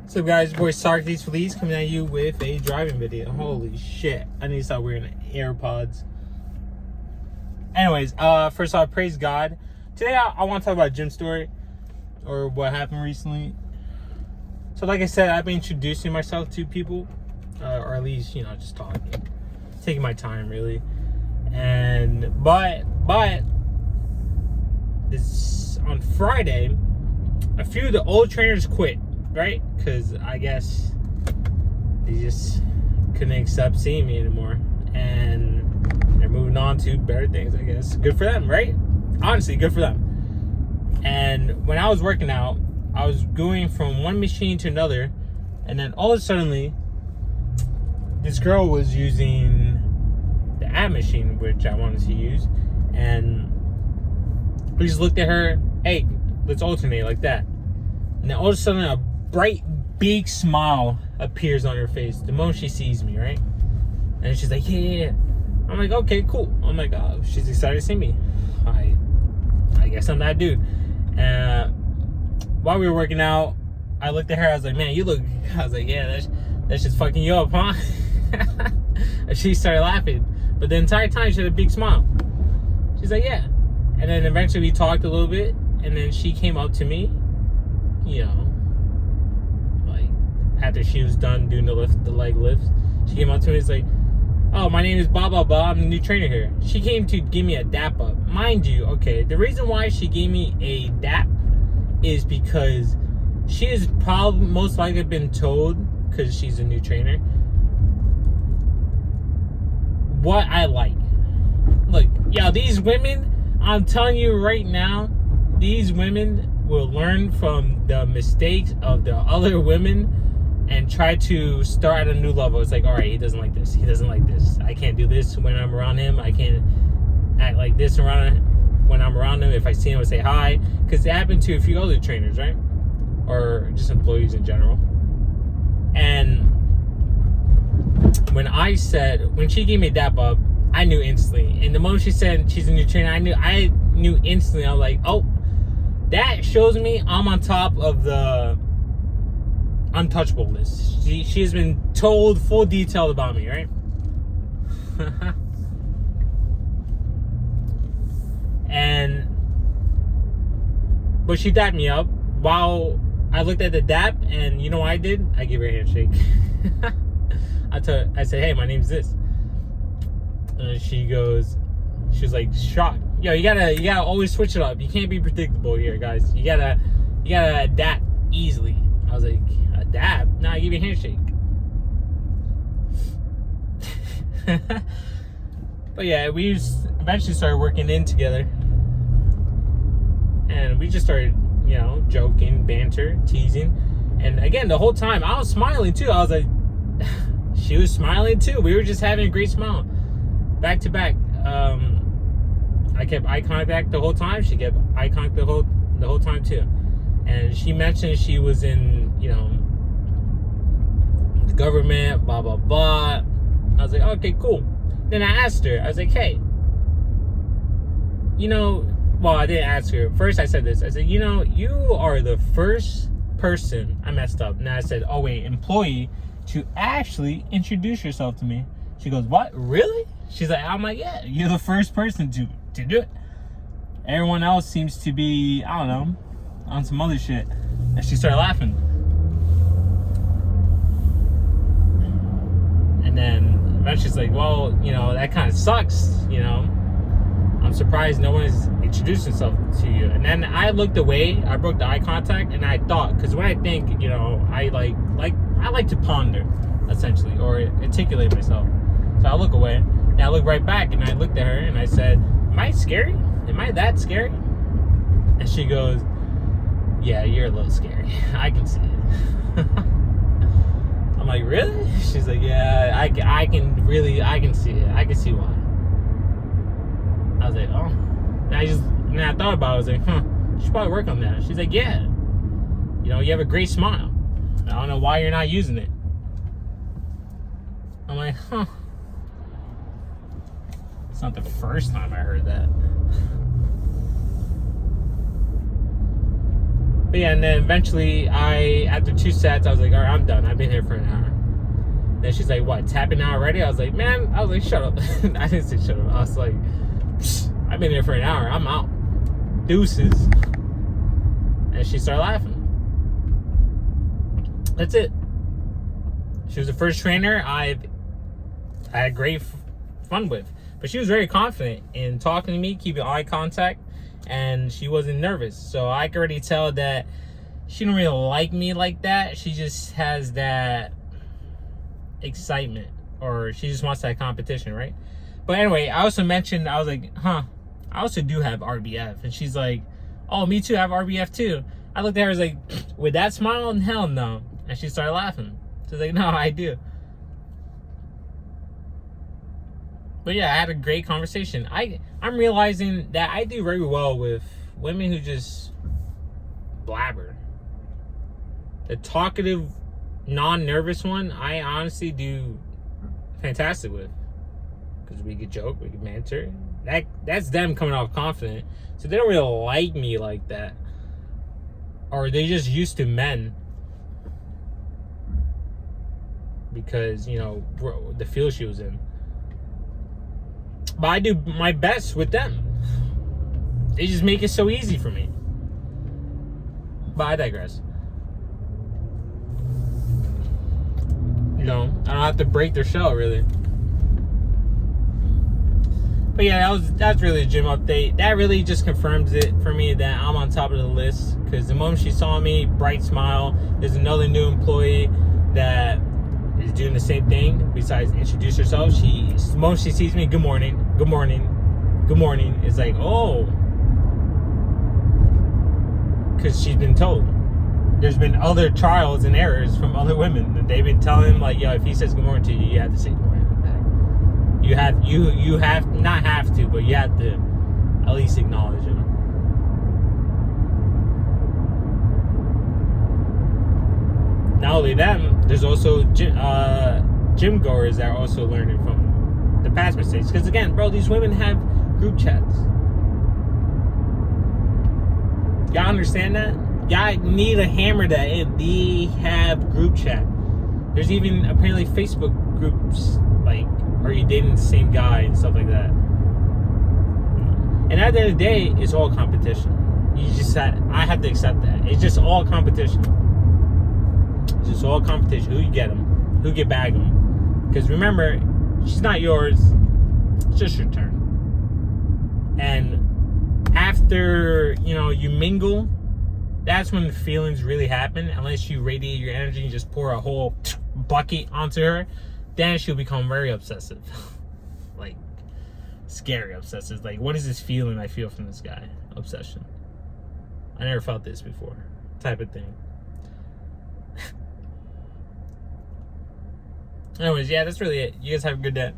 So guys, boy Socrates Felice coming at you with a driving video. Holy shit. I need to stop wearing AirPods. Anyways, first off, praise God. Today I want to talk about a gym story or what happened recently. So like I said, I've been introducing myself to people, or at least, just talking. Taking my time really. But this on Friday, a few of the old trainers quit, right? Because I guess they just couldn't accept seeing me anymore, and they're moving on to better things, I guess. Good for them, right? Honestly, good for them. And when I was working out, I was going from one machine to another, and then all of a sudden, this girl was using the ab machine, which I wanted to use, and we just looked at her. Hey, let's alternate like that. And then all of a sudden, a bright, big smile appears on her face the moment she sees me, right? And she's like, yeah. I'm like, okay, cool. I'm like, oh, she's excited to see me. I guess I'm that dude. While we were working out, I looked at her. I was like, man, you look. I was like, yeah, that's just fucking you up, huh? And she started laughing. But the entire time, she had a big smile. She's like, yeah. And then eventually we talked a little bit. And then she came up to me, like after she was done doing the leg lifts. She came up to me and was like, oh, my name is blah, blah, blah. I'm the new trainer here. She came to give me a dap up. Mind you, okay, the reason why she gave me a dap is because she has probably most likely been told, because she's a new trainer, what I like. Look, these women, I'm telling you right now, these women will learn from the mistakes of the other women and try to start at a new level. It's like, all right, he doesn't like this. He doesn't like this. I can't do this when I'm around him. I can't act like this when I'm around him. If I see him, I say hi. Because it happened to a few other trainers, right? Or just employees in general. And when she gave me a dap up, I knew instantly. And the moment she said she's a new trainer, I knew instantly. I was like, oh, that shows me I'm on top of the untouchable list. She has been told full detail about me, right? But she dapped me up while I looked at the dap, and you know what I did? I gave her a handshake. I said, hey, my name's this. And she was like shocked. Yo, you gotta always switch it up. You can't be predictable here, guys. You gotta adapt easily. I was like, adapt? Nah, I give you a handshake. But yeah, we eventually started working in together. And we just started, joking, banter, teasing. And again, the whole time, I was smiling too. I was like, she was smiling too. We were just having a great smile. Back to back. I kept eye contact the whole time. She kept eye contact the whole time too. And she mentioned she was in, the government, blah, blah, blah. I was like, okay, cool. Then I asked her, I was like, hey, well, I didn't ask her. First I said this. I said, you are the first person, I messed up. And I said, oh wait, employee to actually introduce yourself to me. She goes, what? Really? She's like, I'm like, yeah, you're the first person to do it. Everyone else seems to be, I don't know, on some other shit. And she started laughing. And then eventually she's like, well, that kind of sucks, I'm surprised no one has introduced himself to you. And then I looked away, I broke the eye contact, and I thought, because when I think, I like to ponder, essentially, or articulate myself. So I look away, and I look right back, and I looked at her, and I said, am I scary? Am I that scary? And she goes, yeah, you're a little scary. I can see it. I'm like, really? She's like, yeah, I can see it. I can see why. I was like, oh. And I thought about it. I was like, you should probably work on that. She's like, yeah. You have a great smile. I don't know why you're not using it. I'm like, It's not the first time I heard that. But yeah, and then eventually after 2 sets, I was like, all right, I'm done. I've been here for an hour. Then she's like, what, tapping out already? I was like, shut up. I didn't say shut up. I was like, I've been here for an hour. I'm out. Deuces. And she started laughing. That's it. She was the first trainer I had great fun with. But she was very confident in talking to me, keeping eye contact, and she wasn't nervous. So I could already tell that she don't really like me like that. She just has that excitement, or she just wants that competition, right? But anyway, I also mentioned, I was like, I also do have RBF. And she's like, oh, me too, I have RBF too. I looked at her, I was like, with that smile, hell no. And she started laughing. She's like, no, I do. But yeah, I had a great conversation. I'm realizing that I do very well with women who just blabber. The talkative, non-nervous one, I honestly do fantastic with. Because we could joke, we could banter. That's them coming off confident. So they don't really like me like that. Or they just used to men. Because, you know, the field she was in. But I do my best with them. They just make it so easy for me. But I digress. You know, I don't have to break their shell, really. But yeah, that's really a gym update. That really just confirms it for me that I'm on top of the list. Because the moment she saw me, bright smile. There's another new employee that is doing the same thing besides introduce herself. The moment she sees me, good morning, good morning, good morning. It's like, oh, because she's been told. There's been other trials and errors from other women that they've been telling him, like, yo, if he says good morning to you, you have to say good morning back. You have not have to, but you have to at least acknowledge him. Not only them, there's also gym goers that are also learning from the past mistakes. Because again, bro, these women have group chats. Y'all understand that? Y'all need to hammer that in. They have group chat. There's even apparently Facebook groups, like, are you dating the same guy and stuff like that. And at the end of the day, it's all competition. I have to accept that. It's just all competition. It's just all competition. Who you get them? Who get bag them? Because remember, she's not yours. It's just your turn. And after, you mingle, that's when the feelings really happen. Unless you radiate your energy and just pour a whole bucket onto her, then she'll become very obsessive. Like, scary obsessive. Like, what is this feeling I feel from this guy? Obsession. I never felt this before. Type of thing. Anyways, yeah, that's really it. You guys have a good day.